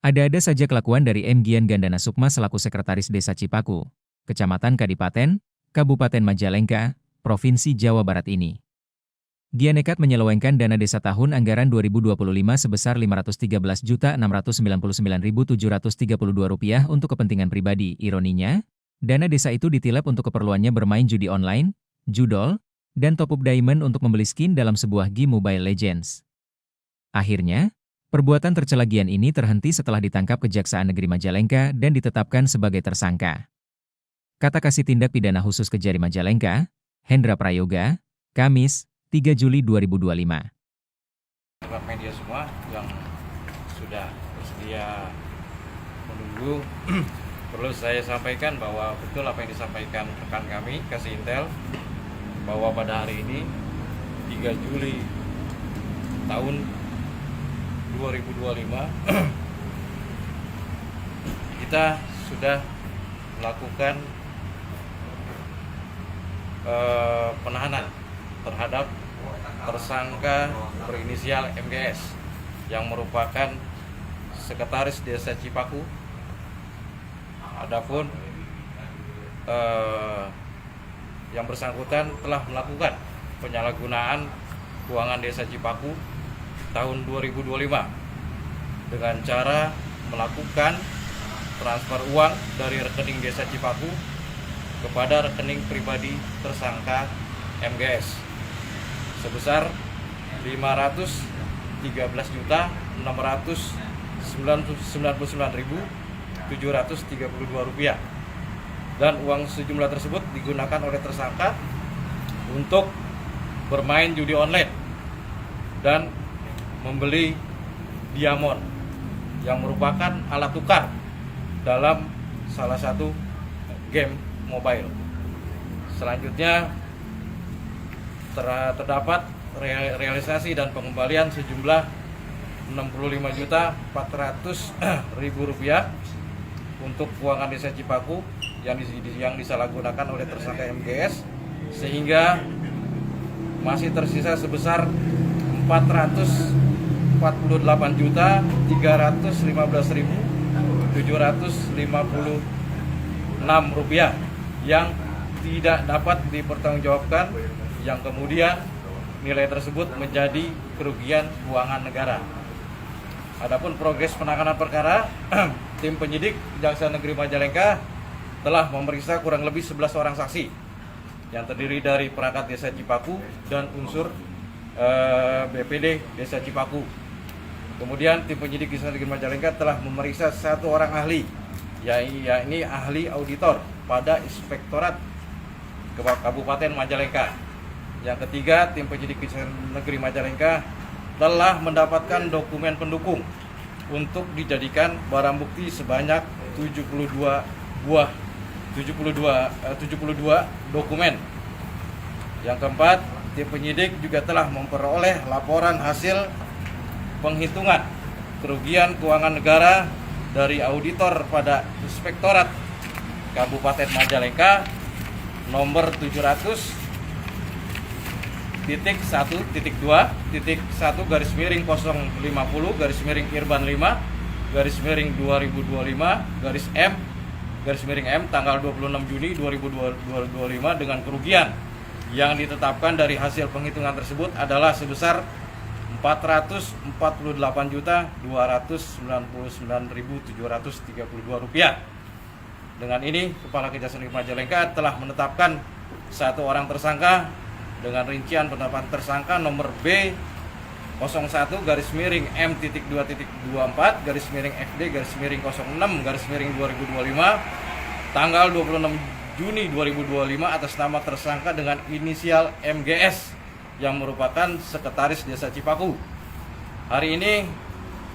Ada-ada saja kelakuan dari M. Gian Gandana Sukma selaku Sekretaris Desa Cipaku, Kecamatan Kadipaten, Kabupaten Majalengka, Provinsi Jawa Barat ini. Dia nekat menyelewengkan dana desa tahun anggaran 2025 sebesar Rp513.999.732 untuk kepentingan pribadi. Ironinya, dana desa itu ditilap untuk keperluannya bermain judi online, judol, dan top-up diamond untuk membeli skin dalam sebuah game Mobile Legends. Akhirnya, perbuatan tercela Gian ini terhenti setelah ditangkap Kejaksaan Negeri Majalengka dan ditetapkan sebagai tersangka. Kata Kasih Tindak Pidana Khusus Kejari Majalengka, Hendra Prayoga, Kamis, 3 Juli 2025. Media semua yang sudah bersedia menunggu, perlu saya sampaikan bahwa betul apa yang disampaikan rekan kami, Kasih Intel, bahwa pada hari ini, 3 Juli tahun 2025, kita sudah melakukan penahanan terhadap tersangka berinisial MGS yang merupakan Sekretaris Desa Cipaku. Adapun yang bersangkutan telah melakukan penyalahgunaan keuangan Desa Cipaku tahun 2025 dengan cara melakukan transfer uang dari rekening Desa Cipaku kepada rekening pribadi tersangka MGS sebesar Rp513.699.732 dan uang sejumlah tersebut digunakan oleh tersangka untuk bermain judi online dan membeli diamond yang merupakan alat tukar dalam salah satu game mobile. Selanjutnya terdapat realisasi dan pengembalian sejumlah Rp65.400.000 untuk keuangan Desa Cipaku yang disalahgunakan oleh tersangka MGS, sehingga masih tersisa sebesar Rp448.315.756 yang tidak dapat dipertanggungjawabkan, yang kemudian nilai tersebut menjadi kerugian keuangan negara. Adapun progres penanganan perkara, tim penyidik Kejaksaan Negeri Majalengka telah memeriksa kurang lebih 11 orang saksi yang terdiri dari perangkat Desa Cipaku dan unsur BPD Desa Cipaku. Kemudian tim penyidik Kejaksaan Negeri Majalengka telah memeriksa 1 orang ahli, yakni ahli auditor pada Inspektorat Kabupaten Majalengka. Yang ketiga, tim penyidik Kejaksaan Negeri Majalengka telah mendapatkan dokumen pendukung untuk dijadikan barang bukti sebanyak 72 dokumen. Yang keempat, tim penyidik juga telah memperoleh laporan hasil penghitungan kerugian keuangan negara dari auditor pada Inspektorat Kabupaten Majalengka nomor 700.1.2.1/050/Irban 5/2025/M tanggal 26 Juni 2025 dengan kerugian yang ditetapkan dari hasil penghitungan tersebut adalah sebesar Rp448.299.732. Dengan ini, Kepala Kejaksaan Negeri Majalengka telah menetapkan 1 orang tersangka dengan rincian penetapan tersangka nomor B01-M.224-FD-06-2025 tanggal 26 Juni 2025 atas nama tersangka dengan inisial MGS yang merupakan Sekretaris Desa Cipaku. Hari ini,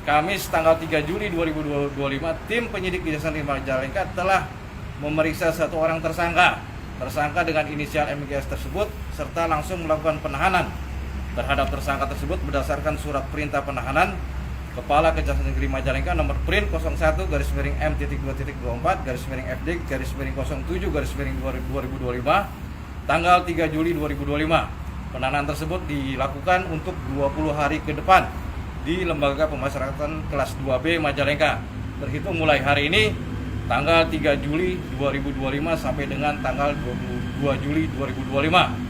Kamis tanggal 3 Juli 2025, tim penyidik Kejaksaan Negeri Majalengka telah memeriksa 1 orang tersangka dengan inisial MGS tersebut, serta langsung melakukan penahanan terhadap tersangka tersebut berdasarkan surat perintah penahanan Kepala Kejaksaan Negeri Majalengka nomor print 01-M.2.4-07-07/2025 tanggal 3 Juli 2025. Penahanan tersebut dilakukan untuk 20 hari ke depan di Lembaga Pemasyarakatan kelas 2B Majalengka. terhitung mulai hari ini tanggal 3 Juli 2025 sampai dengan tanggal 22 Juli 2025.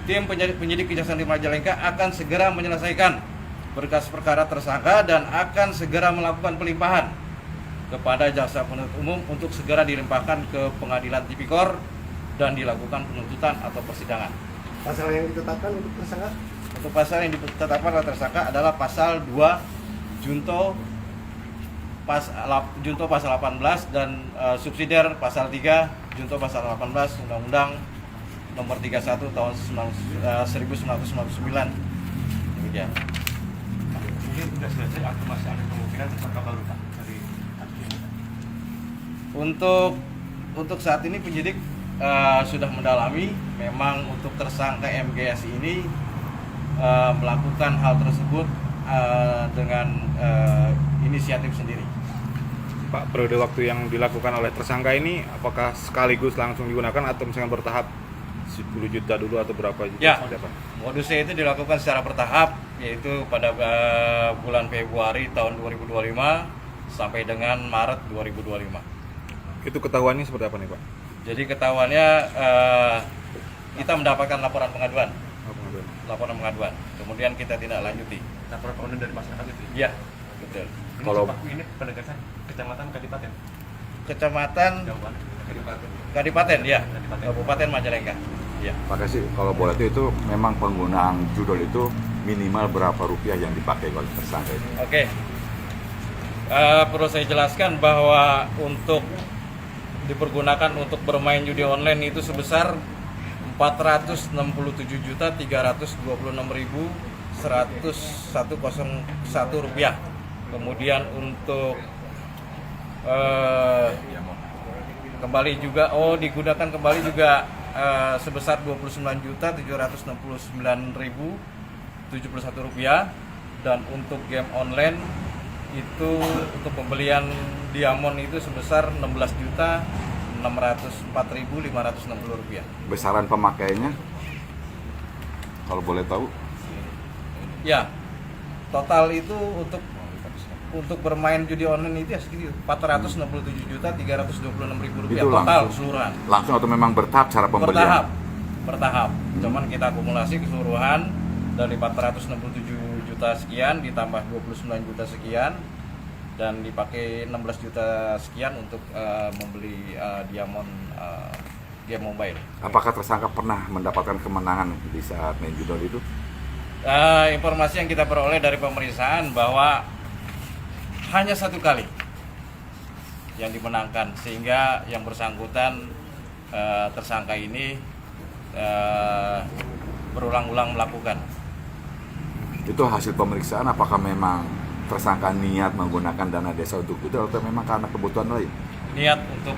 Tim penyidik Kejaksaan Tinggi Majalengka akan segera menyelesaikan berkas perkara tersangka dan akan segera melakukan pelimpahan kepada jaksa penuntut umum untuk segera dilimpahkan ke pengadilan tipikor dan dilakukan penuntutan atau persidangan. Pasal yang ditetapkan untuk tersangka? Untuk pasal yang ditetapkan oleh tersangka adalah pasal 2 Junto pasal 18 dan subsidiar pasal 3 Junto pasal 18 Undang-Undang Nomor 31 tahun 1999. Demikian. Ini sudah selesai atau masih ada kemungkinan tersangka baru Pak dari Untuk saat ini penyidik sudah mendalami. Memang untuk tersangka MGS ini melakukan hal tersebut dengan inisiatif sendiri. Pak, periode waktu yang dilakukan oleh tersangka ini apakah sekaligus langsung digunakan atau misalnya bertahap 10 juta dulu atau berapa juta? Ya, modusnya itu dilakukan secara bertahap, yaitu pada bulan Februari tahun 2025 sampai dengan Maret 2025. Itu ketahuannya seperti apa nih Pak? Jadi ketahuannya kita mendapatkan laporan pengaduan. Laporan pengaduan, kemudian kita tindak lanjuti. laporan pengaduan dari masyarakat itu? Iya, betul. Kalau ini penegasan kecamatan Kadipaten. Kecamatan Kadipaten, ya, Kabupaten Majalengka. Ya. Pak Kasih, kalau boleh itu memang penggunaan judol itu minimal berapa rupiah yang dipakai oleh tersangka itu? Oke. Perlu saya jelaskan bahwa untuk dipergunakan untuk bermain judi online itu sebesar 467.326.101 rupiah. Kemudian untuk kembali juga digunakan kembali juga sebesar 29.769.071 rupiah. Dan untuk game online itu untuk pembelian diamond itu sebesar 16.604.560 rupiah. Besaran pemakaiannya, kalau boleh tahu? Ya, total itu untuk bermain judi online itu ya segitu 467.326.000 rupiah Itu total langsung, keseluruhan. Langsung atau memang bertahap cara pembelian? Bertahap. Cuman kita akumulasi keseluruhan dari 467 juta sekian ditambah 29 juta sekian dan dipakai 16 juta sekian untuk membeli diamond game mobile. Apakah tersangka pernah mendapatkan kemenangan di saat main judol itu? Informasi yang kita peroleh dari pemeriksaan bahwa hanya satu kali yang dimenangkan, sehingga yang bersangkutan tersangka ini berulang-ulang melakukan. Itu hasil pemeriksaan, apakah memang tersangka niat menggunakan dana desa untuk itu atau memang karena kebutuhan lain? Niat untuk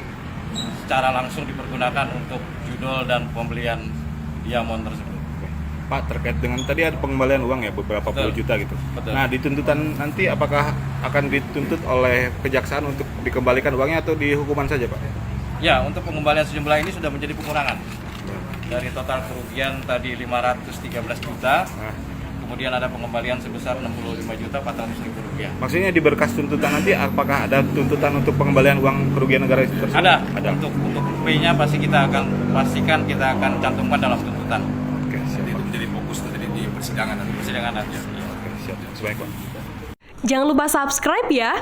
secara langsung dipergunakan untuk judol dan pembelian diamond tersebut. Pak, terkait dengan tadi ada pengembalian uang ya beberapa puluh juta gitu. Betul. Nah, di tuntutan nanti apakah akan dituntut oleh kejaksaan untuk dikembalikan uangnya atau di hukuman saja Pak? Ya, untuk pengembalian sejumlah ini sudah menjadi pengurangan. Dari total kerugian tadi 513 juta, kemudian ada pengembalian sebesar 65.400.000 rupiah. Maksudnya di berkas tuntutan nanti apakah ada tuntutan untuk pengembalian uang kerugian negara tersebut? Ada. Untuk P-nya kita akan cantumkan dalam tuntutan. Oke, siap. Itu menjadi fokus tadi di persidangan nanti. Persidangan nanti. Oke, siap. Sebaik Pak. Jangan lupa subscribe ya.